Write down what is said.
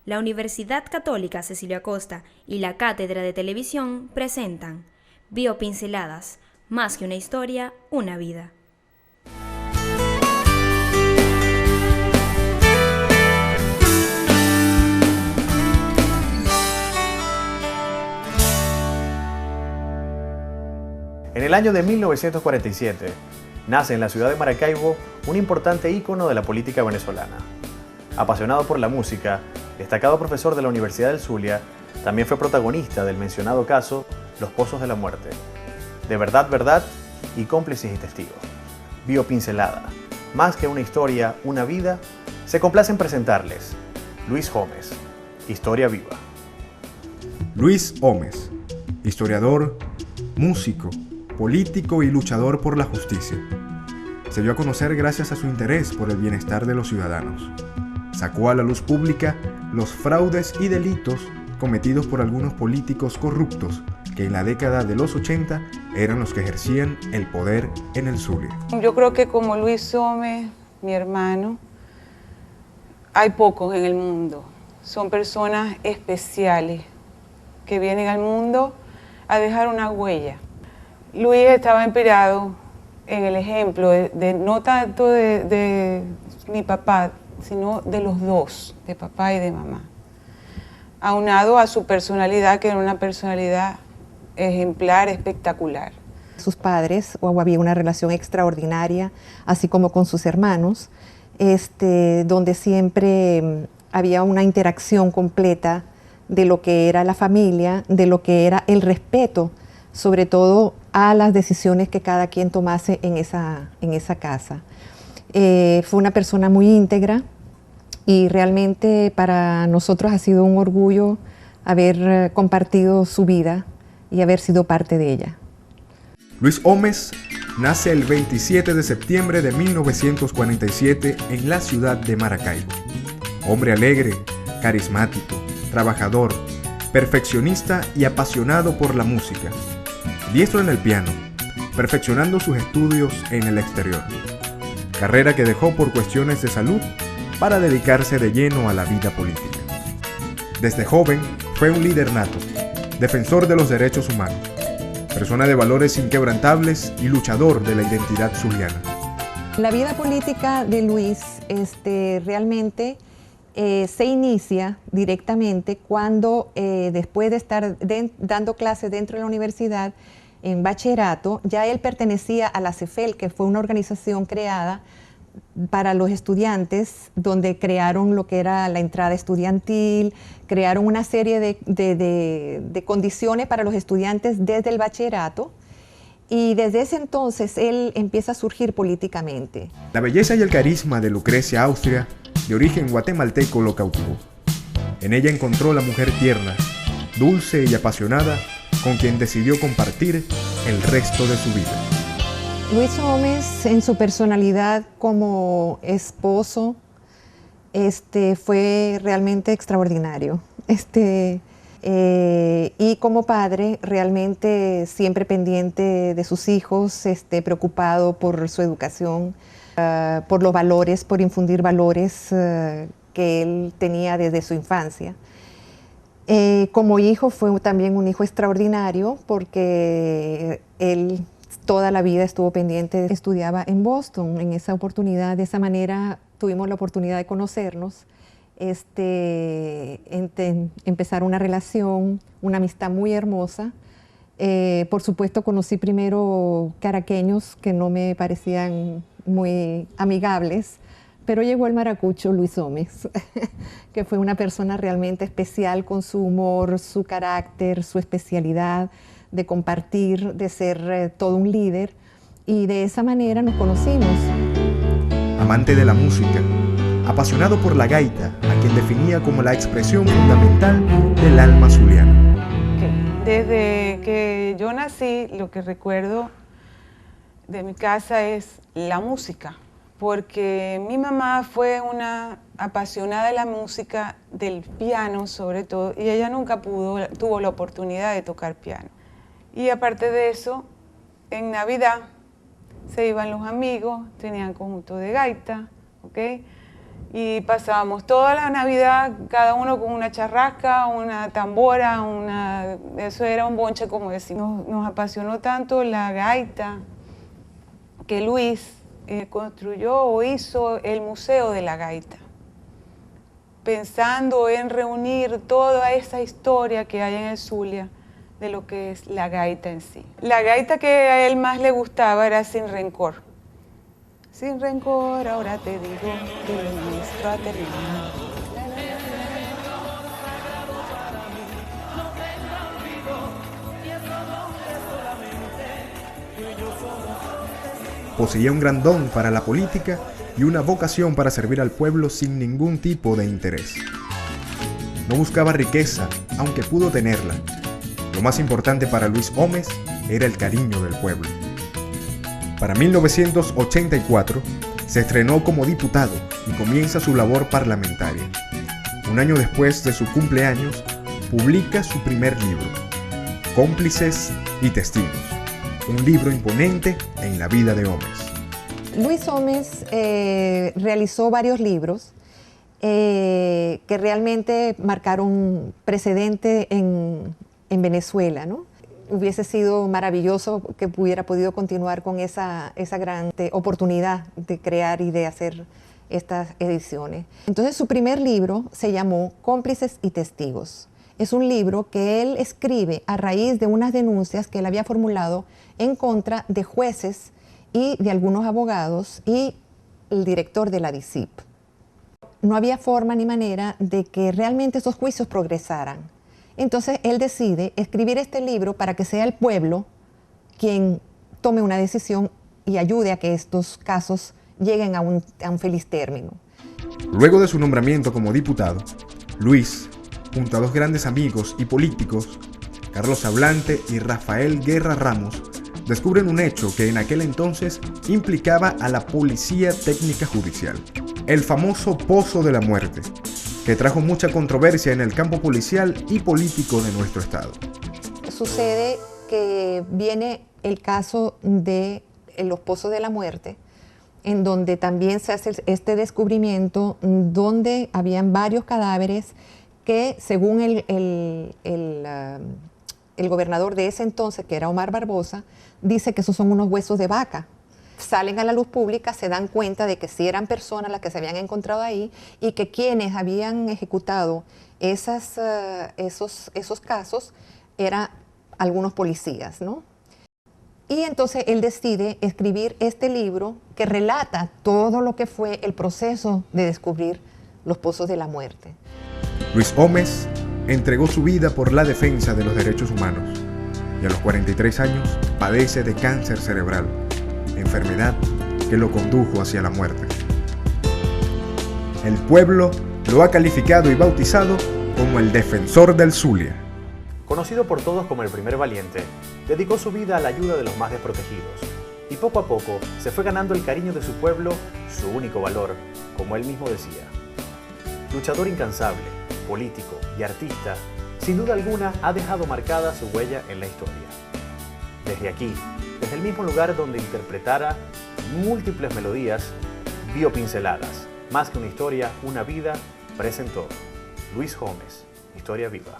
la Universidad Católica Cecilio Acosta y la Cátedra de Televisión presentan Biopinceladas, más que una historia, una vida. En el año de 1947, nace en la ciudad de Maracaibo un importante ícono de la política venezolana. Apasionado por la música, destacado profesor de la Universidad del Zulia, también fue protagonista del mencionado caso Los Pozos de la Muerte, de Verdad, Verdad y Cómplices y Testigos. Biopincelada, más que una historia, una vida, se complace en presentarles Luis Gómez, Historia Viva. Luis Gómez, historiador, músico, político y luchador por la justicia. Se dio a conocer gracias a su interés por el bienestar de los ciudadanos. Sacó a la luz pública los fraudes y delitos cometidos por algunos políticos corruptos que en la década de los 80 eran los que ejercían el poder en el Zulia. Yo creo que como Luis Gómez, mi hermano, hay pocos en el mundo. Son personas especiales que vienen al mundo a dejar una huella. Luis estaba inspirado en el ejemplo no tanto de mi papá, sino de los dos, de papá y de mamá. Aunado a su personalidad, que era una personalidad ejemplar, espectacular. Sus padres, o había una relación extraordinaria, así como con sus hermanos, donde siempre había una interacción completa de lo que era la familia, de lo que era el respeto, sobre todo a las decisiones que cada quien tomase en esa casa. Fue una persona muy íntegra y realmente para nosotros ha sido un orgullo haber compartido su vida y haber sido parte de ella. Luis Gómez nace el 27 de septiembre de 1947 en la ciudad de Maracaibo. Hombre alegre, carismático, trabajador, perfeccionista y apasionado por la música. Diestro en el piano, perfeccionando sus estudios en el exterior. Carrera que dejó por cuestiones de salud para dedicarse de lleno a la vida política. Desde joven fue un líder nato, defensor de los derechos humanos, persona de valores inquebrantables y luchador de la identidad zuliana. La vida política de Luis realmente se inicia directamente cuando después de estar dando clases dentro de la universidad en bachillerato, ya él pertenecía a la CEFEL, que fue una organización creada para los estudiantes, donde crearon lo que era la entrada estudiantil, crearon una serie de condiciones para los estudiantes desde el bachillerato, y desde ese entonces él empieza a surgir políticamente. La belleza y el carisma de Lucrecia Austria, de origen guatemalteco, lo cautivó. En ella encontró la mujer tierna, dulce y apasionada, con quien decidió compartir el resto de su vida. Luis Gómez, en su personalidad como esposo, fue realmente extraordinario. Y como padre, realmente siempre pendiente de sus hijos, preocupado por su educación, por los valores, por infundir valores que él tenía desde su infancia. Como hijo fue también un hijo extraordinario porque él toda la vida estuvo pendiente, estudiaba en Boston. En esa oportunidad, de esa manera, tuvimos la oportunidad de conocernos, empezar una relación, una amistad muy hermosa. Por supuesto, conocí primero caraqueños que no me parecían muy amigables, pero llegó el maracucho Luis Gómez, que fue una persona realmente especial con su humor, su carácter, su especialidad de compartir, de ser todo un líder, y de esa manera nos conocimos. Amante de la música, apasionado por la gaita, a quien definía como la expresión fundamental del alma zuliana. Desde que yo nací, lo que recuerdo de mi casa es la música, porque mi mamá fue una apasionada de la música, del piano sobre todo, y ella nunca tuvo la oportunidad de tocar piano. Y aparte de eso, en Navidad se iban los amigos, tenían conjunto de gaita, ¿ok? Y pasábamos toda la Navidad, cada uno con una charrasca, una tambora, eso era un bonche, como decimos. Nos apasionó tanto la gaita que Luis construyó o hizo el Museo de la Gaita, pensando en reunir toda esa historia que hay en el Zulia de lo que es la gaita en sí. La gaita que a él más le gustaba era Sin Rencor. Sin rencor, ahora te digo que lo nuestro ha terminado. Poseía un gran don para la política y una vocación para servir al pueblo sin ningún tipo de interés. No buscaba riqueza, aunque pudo tenerla. Lo más importante para Luis Homes era el cariño del pueblo. Para 1984 se estrenó como diputado y comienza su labor parlamentaria. Un año después de su cumpleaños, publica su primer libro, Cómplices y Testigos, un libro imponente en la vida de Homes. Luis Homes realizó varios libros que realmente marcaron precedente en Venezuela, ¿no? Hubiese sido maravilloso que hubiera podido continuar con esa gran oportunidad de crear y de hacer estas ediciones. Entonces su primer libro se llamó Cómplices y Testigos. Es un libro que él escribe a raíz de unas denuncias que él había formulado en contra de jueces y de algunos abogados y el director de la DICIP. No había forma ni manera de que realmente esos juicios progresaran. Entonces él decide escribir este libro para que sea el pueblo quien tome una decisión y ayude a que estos casos lleguen a un feliz término. Luego de su nombramiento como diputado, Luis, junto a dos grandes amigos y políticos, Carlos Hablante y Rafael Guerra Ramos, descubren un hecho que en aquel entonces implicaba a la Policía Técnica Judicial, el famoso Pozo de la Muerte, que trajo mucha controversia en el campo policial y político de nuestro estado. Sucede que viene el caso de los Pozos de la Muerte, en donde también se hace este descubrimiento, donde habían varios cadáveres que, según el gobernador de ese entonces, que era Omar Barbosa, dice que esos son unos huesos de vaca. Salen a la luz pública, se dan cuenta de que sí eran personas las que se habían encontrado ahí y que quienes habían ejecutado esos casos eran algunos policías, ¿no? Y entonces él decide escribir este libro que relata todo lo que fue el proceso de descubrir los Pozos de la Muerte. Luis Homes entregó su vida por la defensa de los derechos humanos y a los 43 años padece de cáncer cerebral, enfermedad que lo condujo hacia la muerte. El pueblo lo ha calificado y bautizado como el defensor del Zulia. Conocido por todos como el primer valiente, dedicó su vida a la ayuda de los más desprotegidos y poco a poco se fue ganando el cariño de su pueblo, su único valor, como él mismo decía. Luchador incansable, político y artista, sin duda alguna ha dejado marcada su huella en la historia. Desde aquí, desde el mismo lugar donde interpretara múltiples melodías, vio pinceladas, más que una historia, una vida, presentó Luis Homes, Historia Viva.